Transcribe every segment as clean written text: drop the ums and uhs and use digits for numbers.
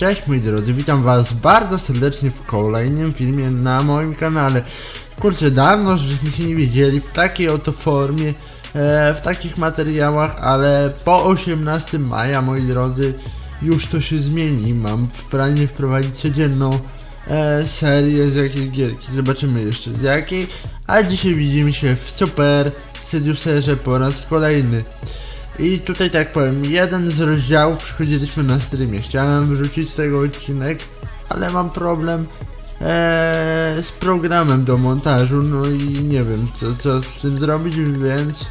Cześć moi drodzy, witam was bardzo serdecznie w kolejnym filmie na moim kanale. Kurczę, dawno żeśmy się nie widzieli w takiej oto formie, w takich materiałach, ale po 18 maja, moi drodzy, już to się zmieni. Mam w planie wprowadzić codzienną serię z jakiej gierki, zobaczymy jeszcze z jakiej. A dzisiaj widzimy się w super Seducerze po raz kolejny. I tutaj tak powiem, jeden z rozdziałów przychodziliśmy na streamie. Chciałem wrzucić z tego odcinek, ale mam problem z programem do montażu, no i nie wiem co z tym zrobić, więc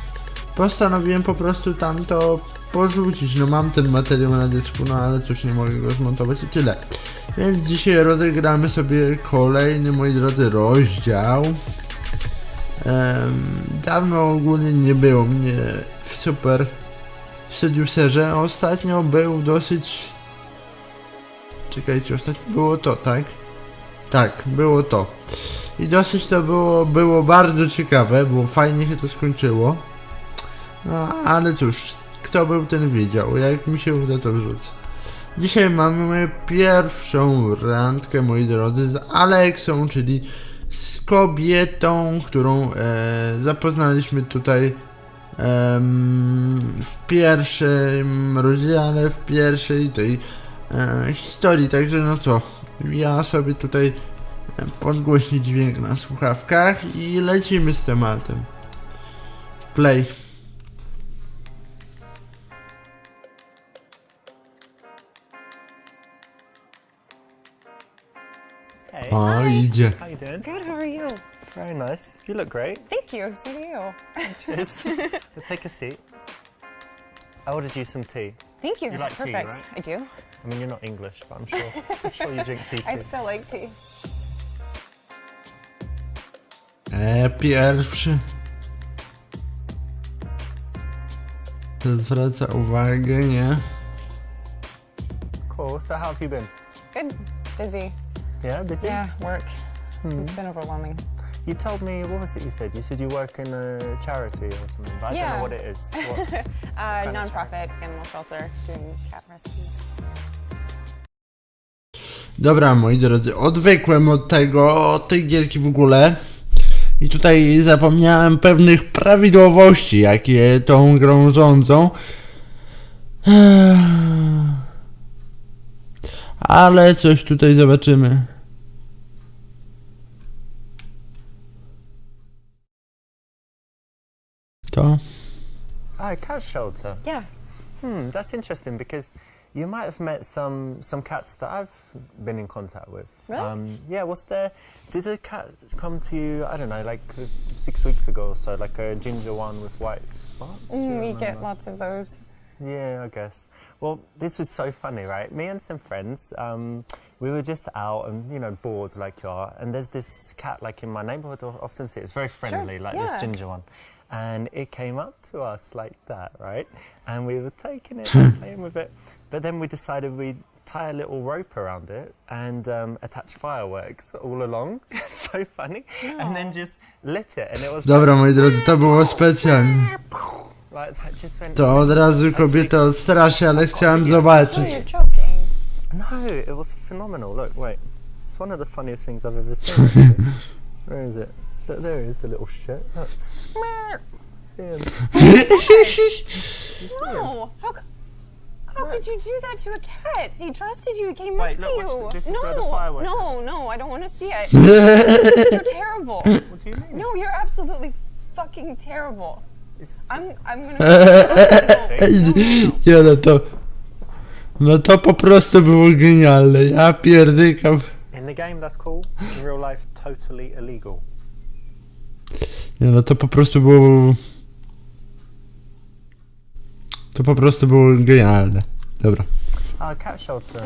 postanowiłem po prostu tamto porzucić. No mam ten materiał na dysku, no ale cóż, nie mogę go zmontować i tyle. Więc dzisiaj rozegramy sobie kolejny, moi drodzy, rozdział. Dawno ogólnie nie było mnie w super Seducerze. Ostatnio był dosyć... Czekajcie, ostatnio było to, tak? Tak, było to. I dosyć to było bardzo ciekawe, bo fajnie się to skończyło. No, ale cóż, kto był, ten wiedział. Jak mi się uda, to wrzucę. Dzisiaj mamy pierwszą randkę, moi drodzy, z Aleksą, czyli z kobietą, którą zapoznaliśmy tutaj w pierwszym rozdziale, w pierwszej tej historii. Także no co, ja sobie tutaj podgłośnię dźwięk na słuchawkach i lecimy z tematem. Play. Hey. O, idzie. How you doing? Good, how are you? Very nice. You look great. Thank you, so do you. Cheers. We'll take a seat. I ordered you some tea. Thank you, You that's like tea, perfect. right? I do. I mean, you're not English, but I'm sure you drink tea too. I still like tea. Pierwszy. To zwraca uwagę, nie? Cool. So how have you been? Good, busy. Yeah, busy? Yeah, work. It's been overwhelming. You told me, what was it you said? You said you work in a charity or something, but I don't Yeah. know what it is. What? of Non-profit animal shelter doing cat rescues. Dobra, moi drodzy, odwykłem od tej gierki w ogóle. I tutaj zapomniałem pewnych prawidłowości, jakie tą grą rządzą. Ale coś tutaj zobaczymy. To? Oh, cat shelter. Yeah. That's interesting because you might have met some cats that I've been in contact with. Really? Yeah, did a cat come to you, I don't know, like 6 weeks ago or so, like a ginger one with white spots? Do you We remember? get lots of those. Yeah, I guess. Well, this was so funny, right? Me and some friends, we were just out and, you know, bored like you are, and there's this cat, like in my neighborhood, I often see it. It's very friendly, like yeah. this ginger one. And it came up to us like that, right? And we were taking it and playing with it. But then we decided we'd tie a little rope around it and attach fireworks all along. It's so funny. No. And then just lit it. And it was Dobra, moi drodzy, to było specjalnie. like that just went... To od razu kobieta odstraszy, ale chciałem Oh, zobaczyć. you're joking. No, it was phenomenal. Look, wait. It's one of the funniest things I've ever seen. Actually. Where is it? Look, there he is, the little shit. Look. See him? No, how could you do that to a cat? He trusted you, he came Wait, up to look, you. watch this is No, where the firework no, I don't want to see it. You're terrible. What do you mean? No, you're absolutely fucking terrible. It's... I'm gonna... Nie, no to po prostu było genialne. Ja pierdykam. In the game, that's cool. In real life, totally illegal. Nie, no to po prostu było... To po prostu było genialne. Dobra. Cat shelter.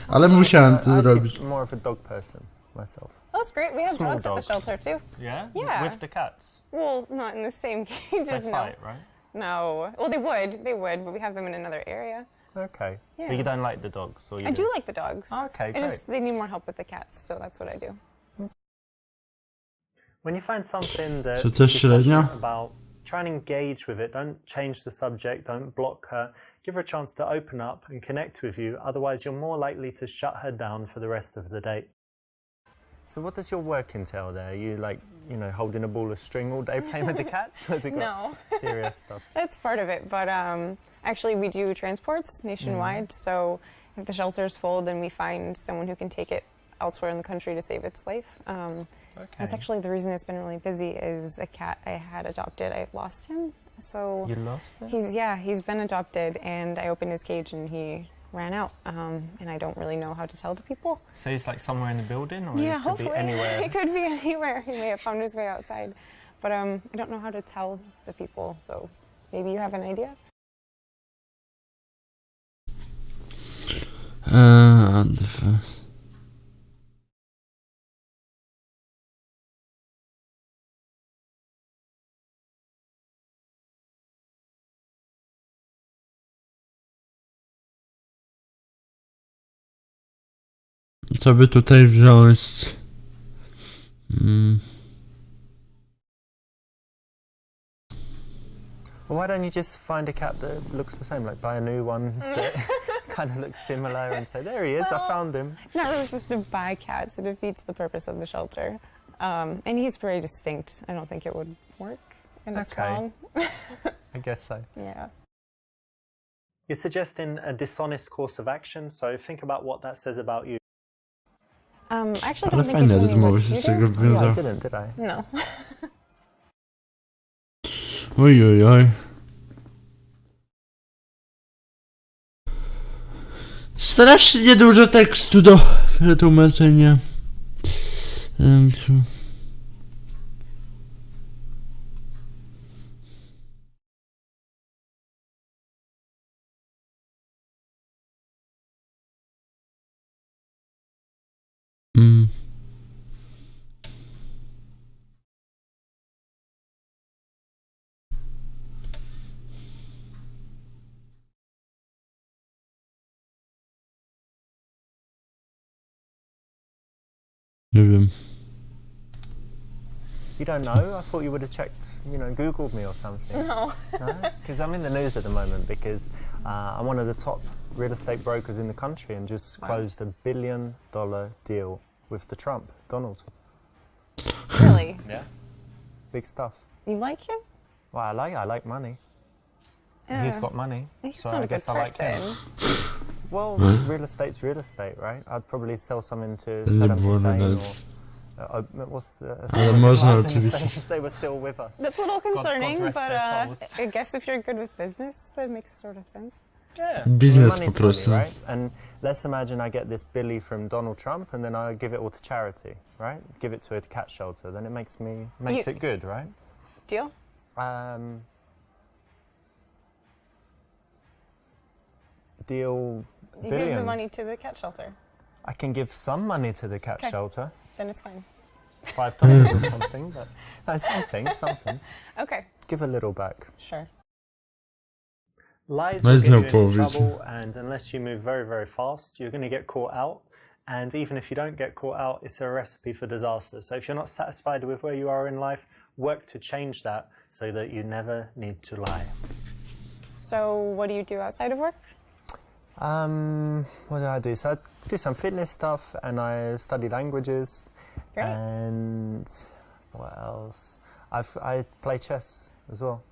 Ale musiałem to I'm zrobić. more of a dog person myself. That's great. We have Small dogs at dogs. the shelter too. Yeah? Yeah. With the cats. Well, not in the same They cages, no. fight, right? No. Well, they would, but we have them in another area. Okay. Yeah. But you don't like the dogs, or you I do like the dogs. Okay, I just they need more help with the cats, so that's what I do. When you find something that Czy też you're średnio? passionate about try and engage with it. Don't change the subject, don't block her. Give her a chance to open up and connect with you. Otherwise, you're more likely to shut her down for the rest of the date. So what does your work entail there? Are you like, you know, holding a ball of string all day playing with the cats? Has it got No. serious stuff? That's part of it, but actually we do transports nationwide, so if the shelter's full, then we find someone who can take it elsewhere in the country to save its life. That's actually the reason it's been really busy is a cat I had adopted. I've lost him, so... You lost it? He's been adopted, and I opened his cage and he ran out, and I don't really know how to tell the people. So he's like somewhere in the building, or Yeah, it could hopefully. be anywhere? It could be anywhere. He may have found his way outside. But I don't know how to tell the people, so maybe you have an idea? Co by tutaj wziąć? Well, why don't you just find a cat that looks the same, like buy a new one that kind of looks similar and say, there he is, I found him. Not really supposed to buy cats. It defeats the purpose of the shelter. And he's very distinct. I don't think it would work in its form. I guess so. Yeah. You're suggesting a dishonest course of action, so think about what that says about you. I actually Ale don't think fajne you told me rozmowy what się you z tego do. Yeah, I wiązały. didn't, did I? No. Ojojoj. Strasznie dużo tekstu do wytłumaczenia. Nie wiem. You don't know? I thought you would have checked, you know, Googled me or something. No. Because I'm in the news at the moment because I'm one of the top real estate brokers in the country and just closed $1 billion deal with the Trump, Donald. Really? Yeah. Big stuff. You like him? Well, I like money. And he's got money, He's so not I a guess good I like him. person. Well, real estate's real estate, right? I'd probably sell something to Nie Saddam było Hussein widać. or what's the... Ale można Laden oczywiście. if they were still with us. That's a little concerning, rest but their souls. I guess if you're good with business, that makes sort of sense. Yeah. Biznes Money's po prostu. money, right? And let's imagine I get this billy from Donald Trump and then I give it all to charity, right? Give it to a cat shelter. Then it makes it good, right? Deal? Deal You billion. give the money to the cat shelter. I can give some money to the cat Okay. shelter. Then it's fine. $5 or something, but no, something. Okay, Give a little back. sure. Lies No will jest get na you into połowie. trouble, and unless you move very, very fast, you're going to get caught out. And even if you don't get caught out, it's a recipe for disaster. So if you're not satisfied with where you are in life, work to change that so that you never need to lie. So what do you do outside of work? What do? So I do some fitness stuff, and I study languages. Great. And what else? I play chess as well.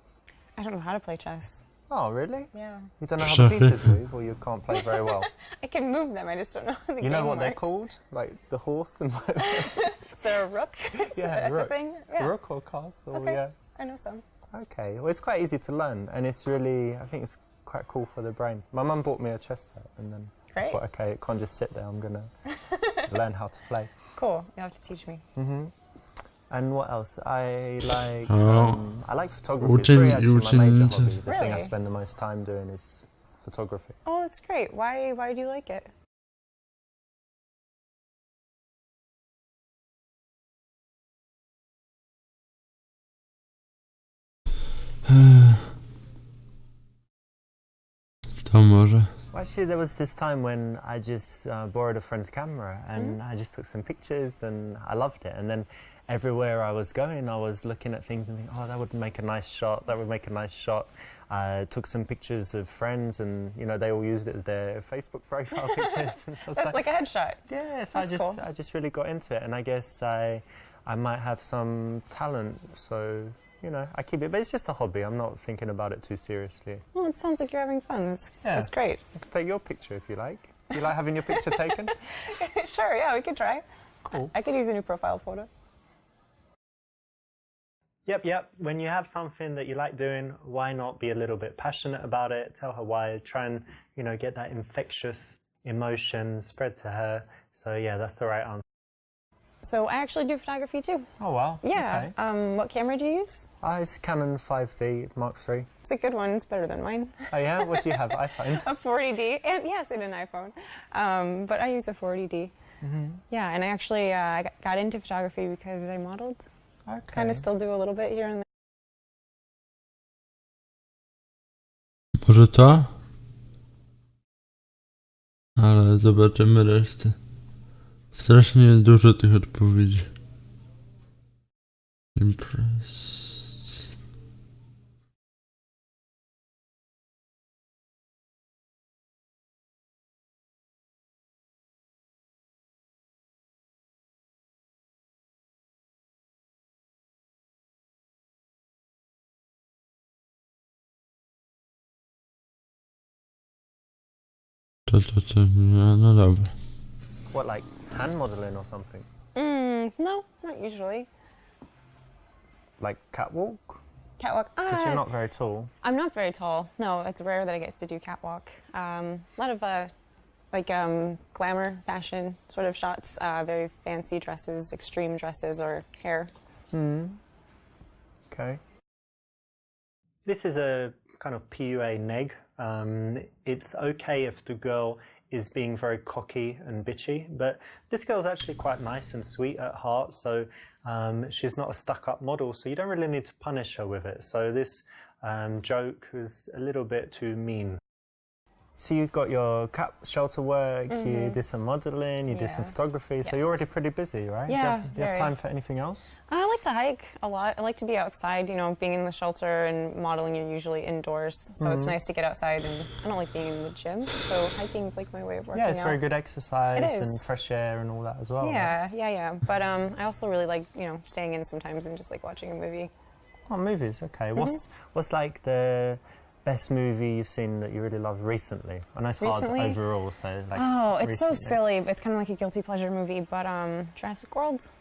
I don't know how to play chess. Oh, really? Yeah. You don't know how the pieces move, or you can't play very well? I can move them, I just don't know how the game You know what they're works. called? Like the horse and Is there a rook? Is Yeah, that the rook. thing? Yeah. rook or castle, Okay. yeah. I know some. Okay, well, it's quite easy to learn, and it's really, I think it's quite cool for the brain. My mum bought me a chess set, and then I Great. thought, okay, it can't just sit there, I'm going to learn how to play. Cool. You have to teach me. And what else? I like photography. It's Uczyń- really actually my major uczynicy. hobby. The thing I Really? spend the most time doing is photography. Oh, that's great. Why do you like it? To może. Well, actually, there was this time when I just borrowed a friend's camera and I just took some pictures and I loved it. And then everywhere I was going, I was looking at things and thinking, oh, that would make a nice shot. That would make a nice shot. Took some pictures of friends, and they all used it as their Facebook profile pictures. And I was Like a headshot. Yes, That's cool. I just really got into it, and I guess I might have some talent, so I keep it. But it's just a hobby. I'm not thinking about it too seriously. Well, it sounds like you're having fun. That's great. I can take your picture if you like. Do you like having your picture taken? Sure, yeah, we could try. Cool. I could use a new profile photo. Yep. When you have something that you like doing, why not be a little bit passionate about it? Tell her why. Try and, get that infectious emotion spread to her. So yeah, that's the right answer. So I actually do photography too. Oh wow. Yeah. Okay. What camera do you use? It's Canon 5D Mark III. It's a good one. It's better than mine. Oh yeah? What do you have? iPhone? A 40D. And yes, and an iPhone. But I use a 40D. Mm-hmm. Yeah, and I actually got into photography because I modeled. Okay. Kind of still do a little bit here and there. Może to? Ale zobaczymy resztę. Strasznie dużo tych odpowiedzi. Impress. To no dobra. What, like hand modeling or something? No, not usually. Like catwalk? Catwalk. Because you're not very tall. I'm not very tall. No, it's rare that I get to do catwalk. A lot of glamour, fashion sort of shots, very fancy dresses, extreme dresses, or hair. Okay. This is a kind of PUA neg. It's okay if the girl is being very cocky and bitchy, but this girl's actually quite nice and sweet at heart, so she's not a stuck-up model, so you don't really need to punish her with it. So this joke was a little bit too mean. So you've got your cat shelter work, you did some modeling, you did some photography, so you're already pretty busy, right? Yeah, do you have time for anything else? I like to hike a lot. I like to be outside, being in the shelter and modeling, you're usually indoors, so it's nice to get outside, and I don't like being in the gym, so hiking is like my way of working out. Yeah, it's very good exercise It is. and fresh air and all that as well. Yeah, right? But I also really like, staying in sometimes and just like watching a movie. Oh, movies, okay. What's like the best movie you've seen that you really love recently? I know it's hard overall, so like. Oh, it's recently. so silly. It's kind of like a guilty pleasure movie, but Jurassic World.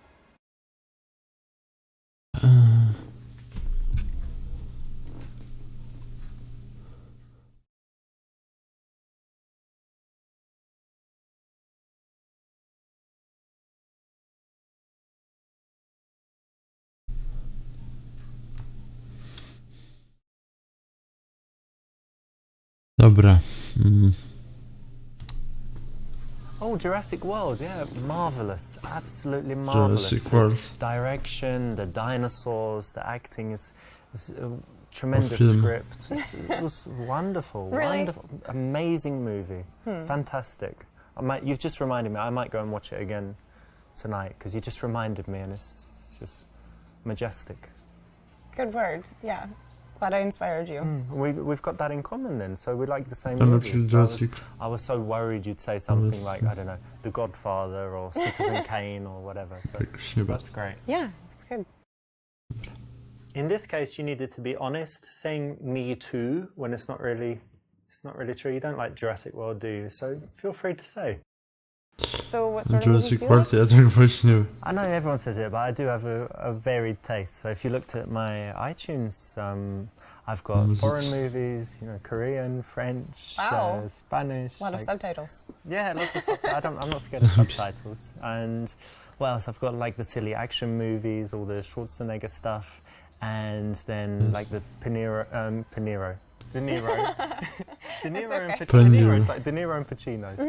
Dobra. Oh, Jurassic World, yeah, marvellous, absolutely marvellous. Jurassic World. Direction, the dinosaurs, the acting is a tremendous script. It was wonderful, wonderful, amazing movie, fantastic. You've just reminded me, I might go and watch it again tonight, because you just reminded me, and it's just majestic. Good word, yeah. Glad I inspired you. We've got that in common then, so we like the same movies. I was so worried you'd say something like, I don't know, The Godfather or Citizen Kane or whatever, so that's great. Yeah, it's good. In this case, you needed to be honest, saying me too when it's not really true. You don't like Jurassic World, do you? So feel free to say. So what sort of movies do you like? Ja tak właśnie. I know everyone says it, but I do have a varied taste. So if you looked at my iTunes, I've got foreign movies, Korean, French, Spanish. A lot of subtitles. Yeah, lots of subtitles. I'm not scared of subtitles. And what else? I've got like the silly action movies, all the Schwarzenegger stuff, and then like the De Niro. De Niro and Pacino. It's like De Niro and Pacino. So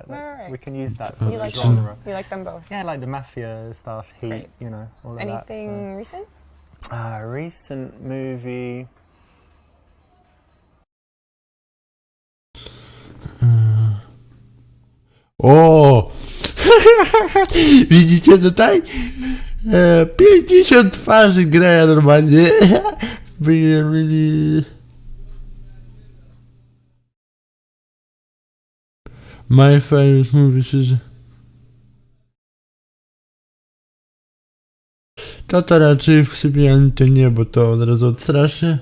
yeah, we can use that for the genre. You like them both? Yeah, like the mafia stuff, Heat, all of that. Anything recent? Recent movie. O! Widzicie tutaj? 50 twarzy gra normalnie. Be really... My favorite movie is... To raczej w sypialni to nie, bo to od razu odstraszy.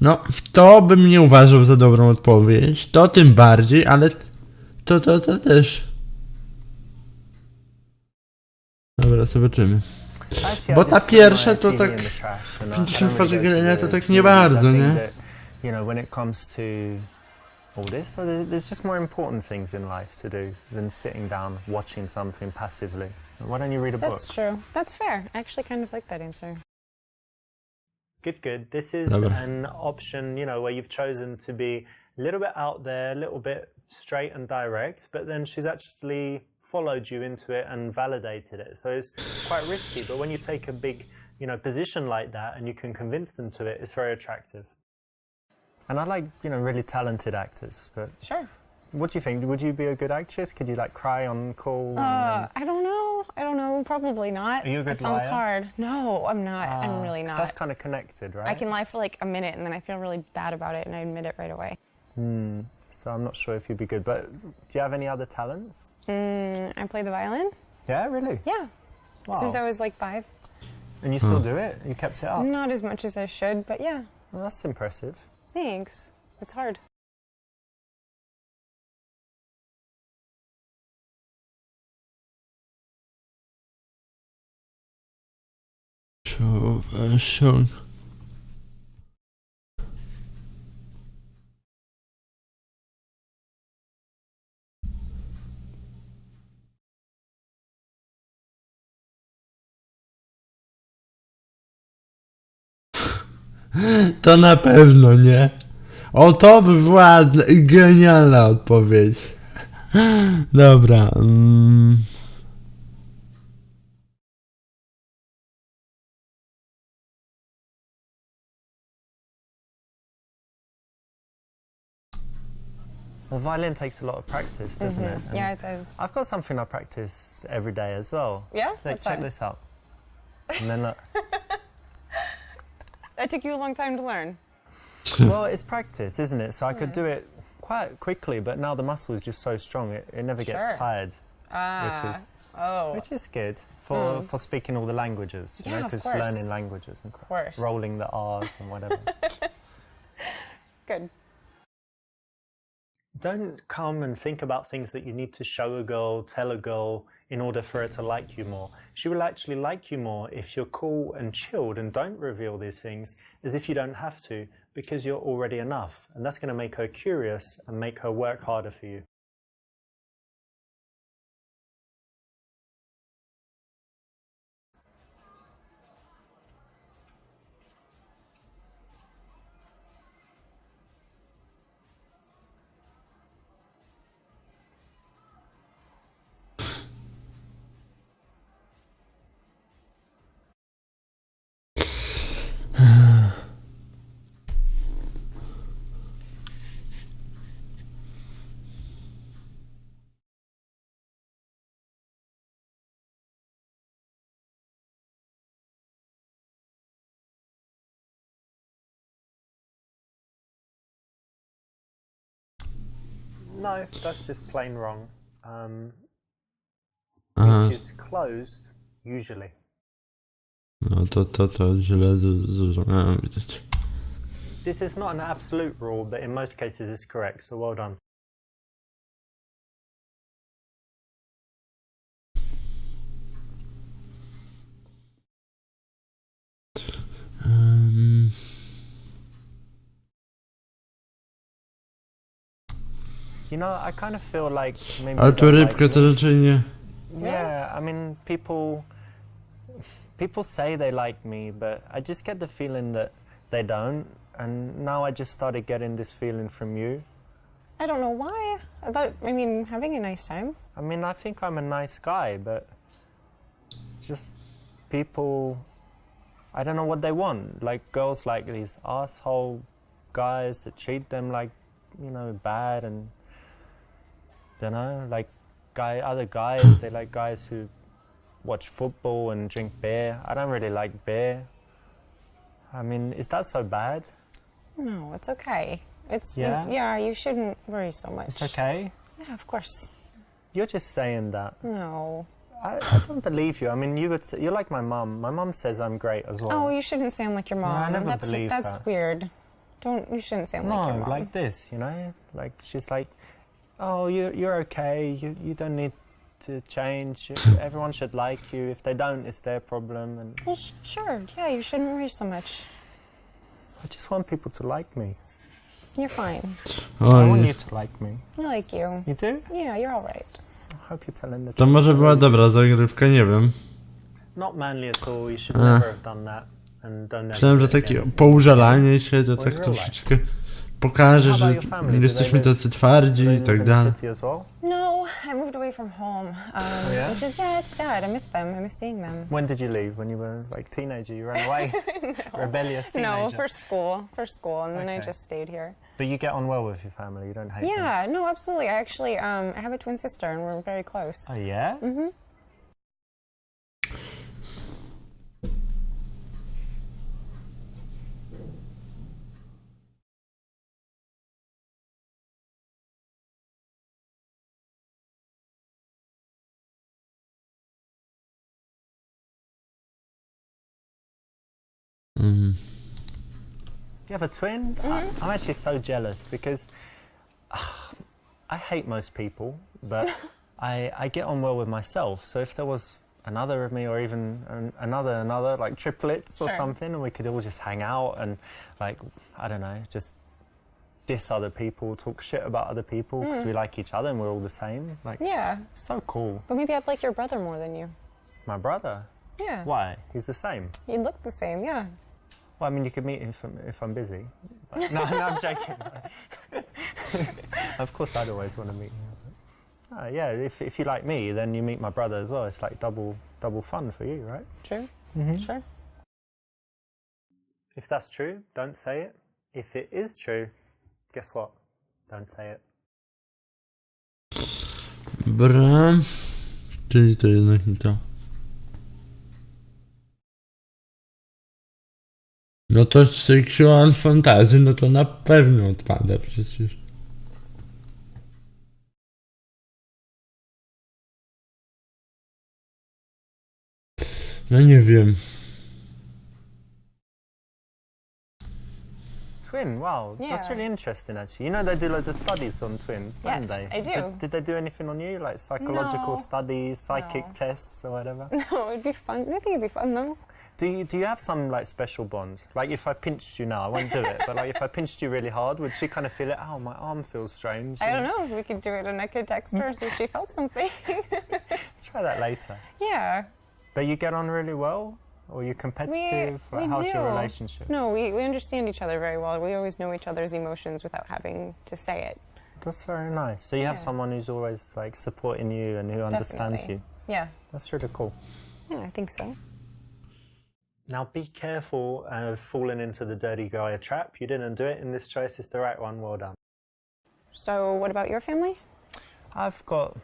No, to bym nie uważał za dobrą odpowiedź. To tym bardziej, ale to też. Dobra, zobaczymy. Bo ta pierwsza to tak 50 twarzy grania to tak nie bardzo, nie? You know, when it comes to all this, there's just more important things in life to do than sitting down watching something passively. Why don't you read a book? That's true. That's fair. I actually kind of like that answer. Good, good. This is an option, you know, where you've chosen to be a little bit out there, a little bit straight and direct, but then she's actually followed you into it and validated it. So it's quite risky, but when you take a big, you know, position like that and you can convince them to it, it's very attractive. And I like, you know, really talented actors, but... Sure. What do you think? Would you be a good actress? Could you, like, cry on call? I don't know. Probably not. Are you a good That sounds liar? hard. No, I'm not. I'm really not. That's kind of connected, right? I can lie for like a minute and then I feel really bad about it and I admit it right away. So I'm not sure if you'd be good, but do you have any other talents? I play the violin. Yeah, really? Yeah. Wow. Since I was like 5. And you still do it? You kept it up? Not as much as I should, but yeah. Well, that's impressive. Thanks. It's hard. Shown. To na pewno nie. O, to by była genialna odpowiedź. Dobra. Well, violin takes a lot of practice, doesn't it? And Yeah, it does. I've got something I practice every day as well. Yeah? Like, What's check that? this out. And then look. That took you a long time to learn. Well, it's practice, isn't it? So I could do it quite quickly, but now the muscle is just so strong, it never gets Sure. tired, Oh. which is good for speaking all the languages, you Yeah, know, of because course. learning languages and stuff, course. rolling the R's and whatever. Good. Don't come and think about things that you need to show a girl, tell a girl in order for her to like you more. She will actually like you more if you're cool and chilled and don't reveal these things as if you don't have to, because you're already enough. And that's going to make her curious and make her work harder for you. No, that's just plain wrong. Which is closed, usually. No to źle zrozumiałem, widać. This is not an absolute rule, but in most cases it's correct, so well done. You know, I kind of feel like maybe... Ale you tu don't rybkę like to me. raczej nie. Yeah, I mean, people say they like me, but I just get the feeling that they don't. And now I just started getting this feeling from you. I don't know why. Having a nice time. I mean, I think I'm a nice guy, but just people I don't know what they want. Like, girls like these asshole guys that treat them like, you know, bad, and don't know, like other guys, they like guys who watch football and drink beer. I don't really like beer. I mean, is that so bad? No, it's okay. It's Yeah? you shouldn't worry so much. It's okay? Yeah, of course. You're just saying that. No. I don't believe you. I mean, you're like my mum. My mum says I'm great as well. Oh, you shouldn't sound like your mom. No, I never believe that's her. weird. You shouldn't sound like your No, mom. like this, you know? Like, she's like, oh, you're okay. You don't need to change. Everyone should like you. If they don't, it's their problem. And Well, sure. Yeah, you shouldn't worry so much. I just want people to like me. You're fine. I want you to like me. I like you. You do? Yeah, you're all right. I hope you're telling the To truth. może była dobra zagrywka, nie wiem. Not manly at all. You should never have done that. And don't ever Myślałem, do że it takie again. poużalanie się to Well, tak real troszeczkę pokaże, How że about your family? jesteśmy Do they tacy twardzi Do i they live tak in the dalej. city as well? No, I moved away from home. Yeah? Which is, it's sad. I miss them. I miss seeing them. When did you leave? When you were like teenager? You ran away? Rebellious teenager? No, for school, and then I Okay. just stayed here. But you get on well with your family? You don't hate them? Yeah, no, absolutely. I actually, I have a twin sister, and we're very close. Oh, yeah? Mm-hmm. Mm. You have a twin? Mm-hmm. I'm actually so jealous because I hate most people, but I get on well with myself. So if there was another of me, or even another, like triplets or Sure. something, and we could all just hang out and, like, I don't know, just diss other people, talk shit about other people because we like each other and we're all the same. Like, Yeah, so cool. but maybe I'd like your brother more than you. My brother? Yeah. Why? He's the same. You look the same, yeah. Well, I mean, you could meet him if I'm busy. But, no, I'm joking. Of course, I'd always want to meet him. Yeah, if you like me, then you meet my brother as well. It's like double fun for you, right? True. Mm-hmm. Sure. If that's true, don't say it. If it is true, guess what? Don't say it. Bram. Czyli to jednak nie to. No to Sexual Fantasy, no to na pewno odpada przecież. No nie wiem. Twin, wow, that's Yeah. really interesting actually. You know they do loads of studies on twins, don't Yes, they? I do. Did they do anything on you, like psychological No. studies, psychic No. tests or whatever? No, it'd be fun. I think it'd be fun, though. Do you have some like special bonds? Like if I pinched you now, I won't do it, but like if I pinched you really hard, would she kind of feel it? Oh, my arm feels strange. I don't know. We could do it, and I could text her see if she felt something. Try that later. Yeah. But you get on really well? Or you're competitive? We Like, how's do. your relationship? No, we understand each other very well. We always know each other's emotions without having to say it. That's very nice. So you have Yeah. someone who's always like supporting you and who understands Definitely. you. Yeah. That's really cool. Yeah, I think so. Now be careful of falling into the dirty guy trap. You didn't do it, and this choice is the right one. Well done. So, what about your family? I've got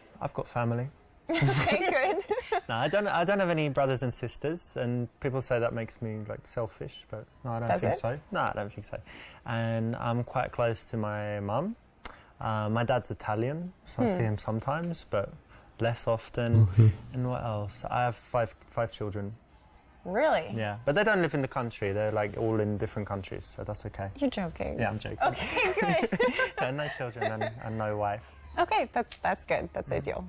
family. Okay, good. No, I don't have any brothers and sisters, and people say that makes me like selfish, but no, I don't Does think it? so. No, I don't think so. And I'm quite close to my mum. My dad's Italian, so I see him sometimes, but less often. And what else? I have five children. Really? Yeah, but they don't live in the country. They're like all in different countries, so that's okay. You're joking. Yeah, I'm joking. Okay, good. No, no children and no wife. Okay, that's good. That's ideal.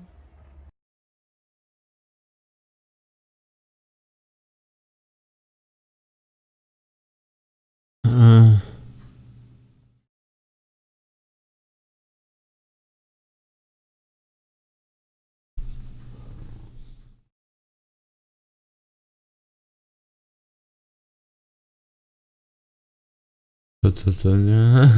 To nie.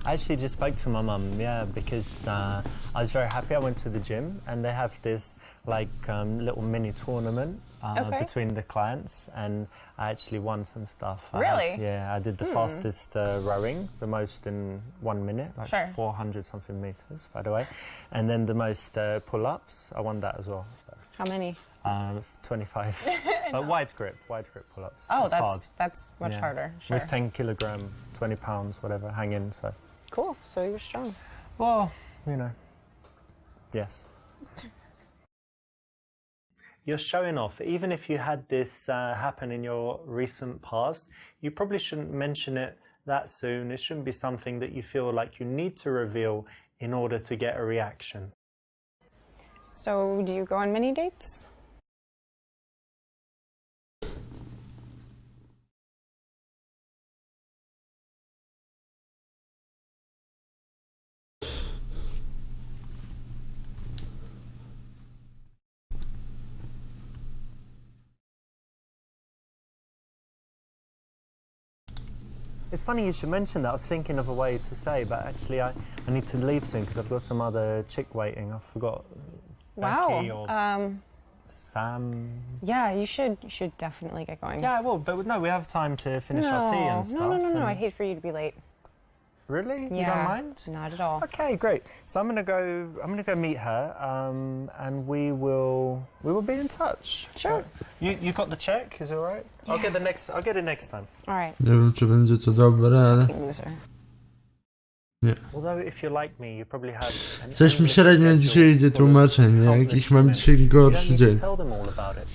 I actually just spoke to my mum, yeah, because I was very happy. I went to the gym and they have this like little mini tournament between the clients, and I actually won some stuff. Really? I did the fastest rowing, the most in 1 minute, like Sure. 400 something meters, by the way, and then the most pull-ups. I won that as well. So. How many? 25. Wide grip pull-ups. Oh, It's hard. that's much harder. Sure. With 10 kilogram, 20 pounds, whatever, hanging. So. Cool. So you're strong. Well, you know, yes. You're showing off. Even if you had this happen in your recent past, you probably shouldn't mention it that soon. It shouldn't be something that you feel like you need to reveal in order to get a reaction. So do you go on many dates? It's funny you should mention that. I was thinking of a way to say, but actually I need to leave soon because I've got some other chick waiting. I forgot. Becky or Sam. Yeah, you should definitely get going. Yeah, I will, but no, we have time to finish our tea and stuff. No. I'd hate for you to be late. Really? Yeah, you don't mind? not at all. Okay, great. So I'm gonna go meet her, and we will be in touch. Sure. You got the check? Is it all right? Yeah. I'll get it next time. All right. Nie wiem, czy będzie to dobre, ale... Loser. Nie. Although if you're like me, you probably have. Coś mi średnio dzisiaj idzie tłumaczenie. Jakiś mam dzisiaj gorszy dzień. Tell them all about it.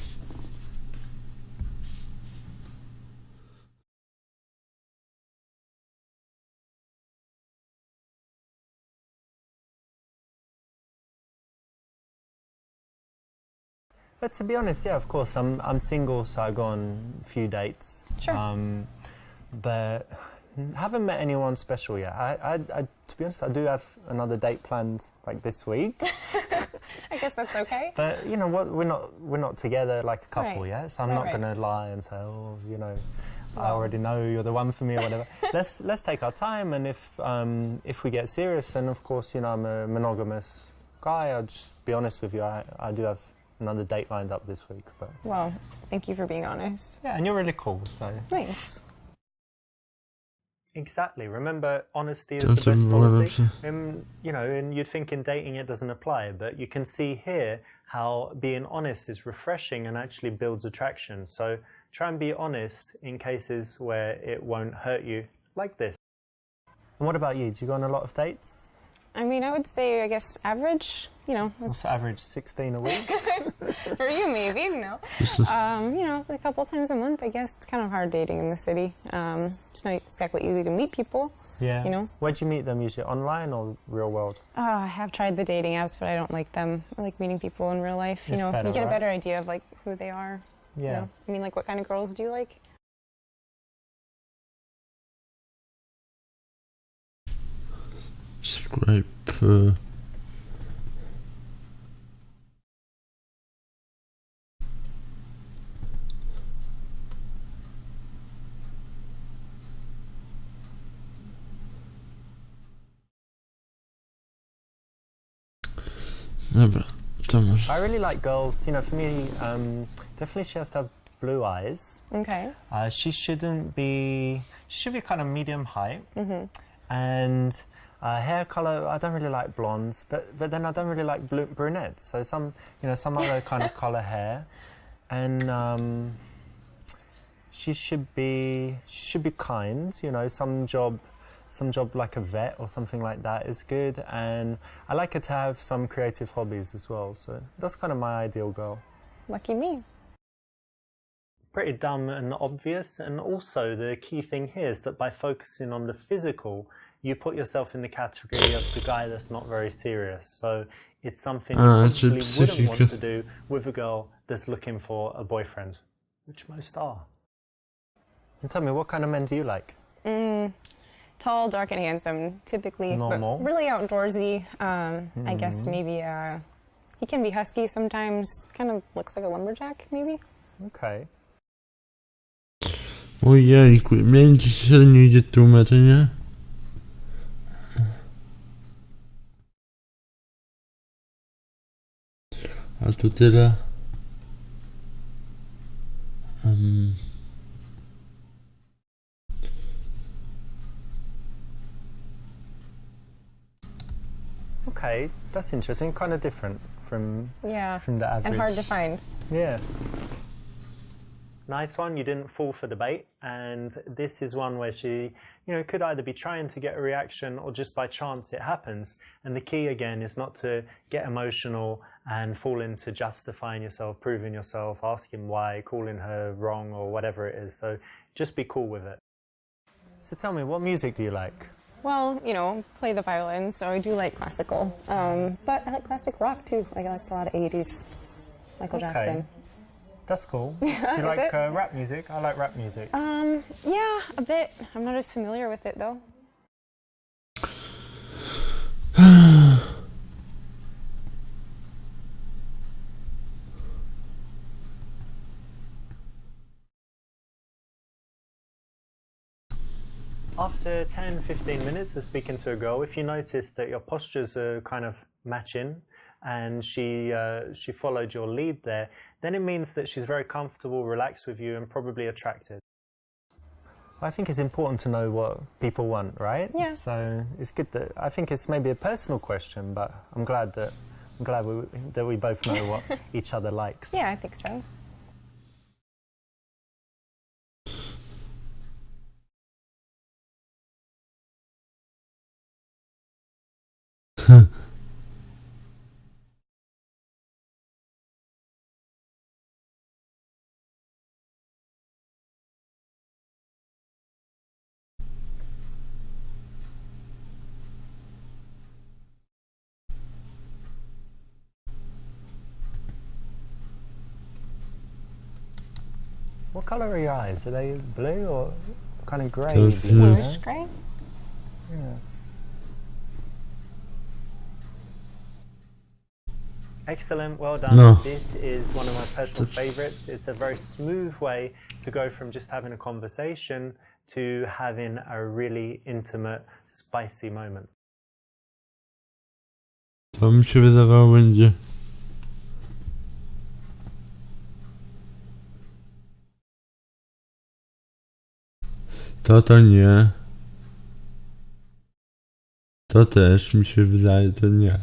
But to be honest, yeah, of course, I'm single, so I go on a few dates. Sure. But haven't met anyone special yet. I to be honest, I do have another date planned like this week. I guess that's okay. But you know what? We're not together like a couple Right. yet. So I'm Right, not right. gonna lie and say, oh, you know, I Well. already know you're the one for me or whatever. let's take our time, and if we get serious, then of course, you know, I'm a monogamous guy. I'll just be honest with you. I do have another date lined up this week, but Well, thank you for being honest. yeah, and you're really cool. So Thanks. exactly. Remember, honesty is To the best było policy. lepsze. You know, and you'd think in dating it doesn't apply, but you can see here how being honest is refreshing and actually builds attraction. So try and be honest in cases where it won't hurt you, like this. And what about you? Do you go on a lot of dates? I mean, I would say, I guess, average. You know, What's the average? 16 a week? for you maybe, you know. You know, a couple times a month, I guess. It's kind of hard dating in the city. It's not exactly easy to meet people. Yeah. You know? Where'd you meet them usually? Online or real world? I have tried the dating apps, but I don't like them. I like meeting people in real life. You It's know, better, you get a right? better idea of like who they are. Yeah. You know? I mean, like, what kind of girls do you like? Scrape. Dobra, to może. I really like girls. You know, for me, definitely she has to have blue eyes. Okay. She should be kind of medium height. And hair color, I don't really like blondes, but then I don't really like brunettes. So some other kind of color hair, and she should be kind. You know, some job like a vet or something like that is good, and I like her to have some creative hobbies as well. So that's kind of my ideal girl. Lucky me. Pretty dumb and obvious, and also the key thing here is that by focusing on the physical, you put yourself in the category of the guy that's not very serious. So it's something you probably wouldn't want to do with a girl that's looking for a boyfriend, which most are. And tell me, what kind of men do you like? Tall, dark, and handsome, typically. Normal. But really outdoorsy. I guess maybe he can be husky sometimes. Kind of looks like a lumberjack, maybe. Okay. Ojejku, mnie dziś średnio idzie tłumacz, nie? A tu tyle. Okay, that's interesting. Kind of different from Yeah, the average. and hard to find. Yeah. Nice one. You didn't fall for the bait, and this is one where she, could either be trying to get a reaction or just by chance it happens. And the key again is not to get emotional and fall into justifying yourself, proving yourself, asking why, calling her wrong or whatever it is. So just be cool with it. So tell me, what music do you like? Well, play the violin, so I do like classical. But I like classic rock too. I like a lot of 80s. Michael Jackson. That's cool. Do you like rap music? I like rap music. Yeah, a bit. I'm not as familiar with it though. After 10-15 minutes of speaking to a girl, if you notice that your postures are kind of matching and she followed your lead there, then it means that she's very comfortable, relaxed with you and probably attracted. I think it's important to know what people want, right? Yeah. So it's good that, I think it's maybe a personal question, but I'm glad that we both know what each other likes. Yeah, I think so. What colour are your eyes? Are they blue or kind of grey? They're blue. Bluish gray? Yeah. Excellent, well done. No. This is one of my personal favourites. It's a very smooth way to go from just having a conversation to having a really intimate, spicy moment. To mi się wydawało będzie. To nie. To też mi się wydaje, to nie.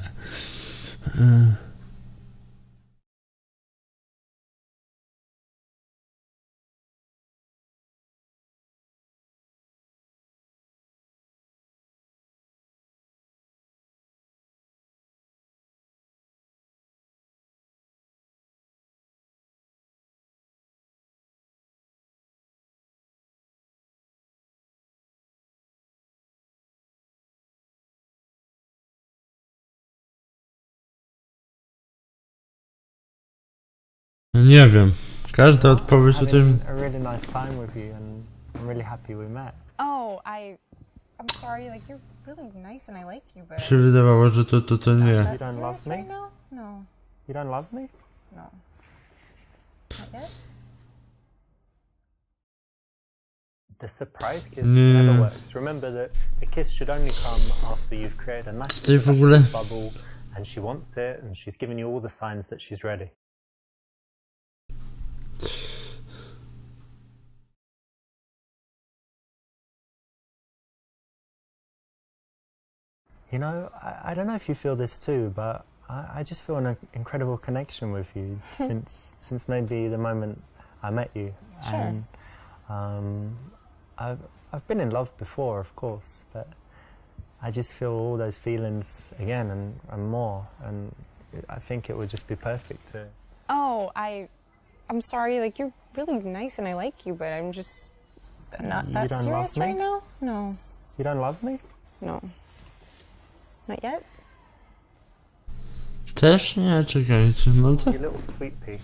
Nie wiem. Każda odpowiedź o tym... Having a really nice time with you and I'm really happy we met. Oh, I'm sorry, like you're really nice and I like you, but... się wydawało, że to nie. You don't love serious me? right now? No. You don't love me? No. Not yet? The surprise kiss Nie. never works. Remember that a kiss should only come after you've created a nice Ty w ogóle... bubble and she wants it and she's giving you all the signs that she's ready. I don't know if you feel this too, but I just feel an incredible connection with you since maybe the moment I met you. Sure. And I've been in love before, of course, but I just feel all those feelings again and more, and I think it would just be perfect to... Oh, I'm sorry, like you're really nice and I like you, but I'm just not You that don't serious love me? right now? No. You don't love me? No. Not yet? Też nie, czekajcie, no co? You little sweet pea.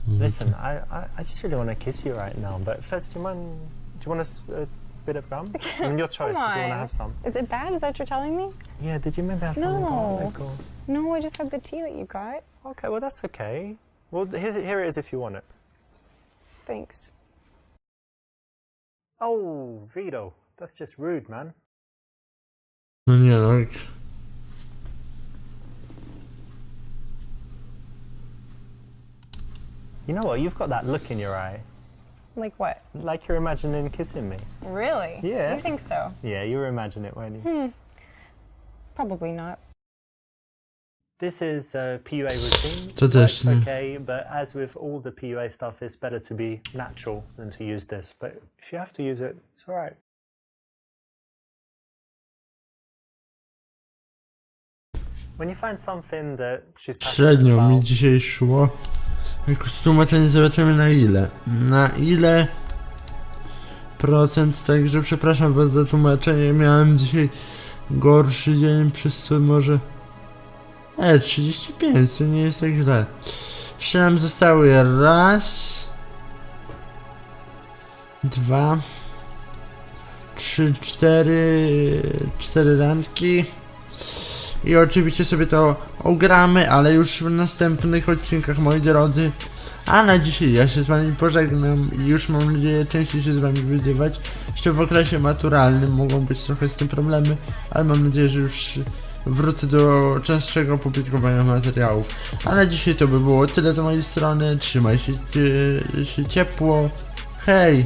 Listen, I just really want to kiss you right now, but first, do you want to bit of gum? I mean, your choice. Come If you want to on. have some. Is it bad? Is that what you're telling me? Yeah. Did you maybe have some No. garlic or? No, I just had the tea that you got. Okay. Well, that's okay. Well, here it is if you want it. Thanks. Oh, Vito, that's just rude, man. No nie, no. You know what? You've got that look in your eye, Like what? like you're imagining kissing me. Really? Yeah. You think so? Yeah, you were imagining it, weren't you? Probably not. This is a PUA routine. To też Works nie. okay, but as with all the PUA stuff, it's better to be natural than to use this. But if you have to use it, it's all right. When you find something that she's passionate Średnio mi about, dzisiaj szło. Jakoś tłumaczenie zobaczymy na ile. Na ile procent, także przepraszam was za tłumaczenie. Miałem dzisiaj gorszy dzień, przez co może... 35, to nie jest tak źle. Jeszcze nam zostały raz, 2, 3, 4 randki. I oczywiście sobie to ogramy, ale już w następnych odcinkach, moi drodzy. A na dzisiaj ja się z wami pożegnam i już mam nadzieję częściej się z wami widywać. Jeszcze w okresie maturalnym mogą być trochę z tym problemy, ale mam nadzieję, że już wrócę do częstszego publikowania materiałów. A na dzisiaj to by było tyle z mojej strony. Trzymaj się ciepło. Hej!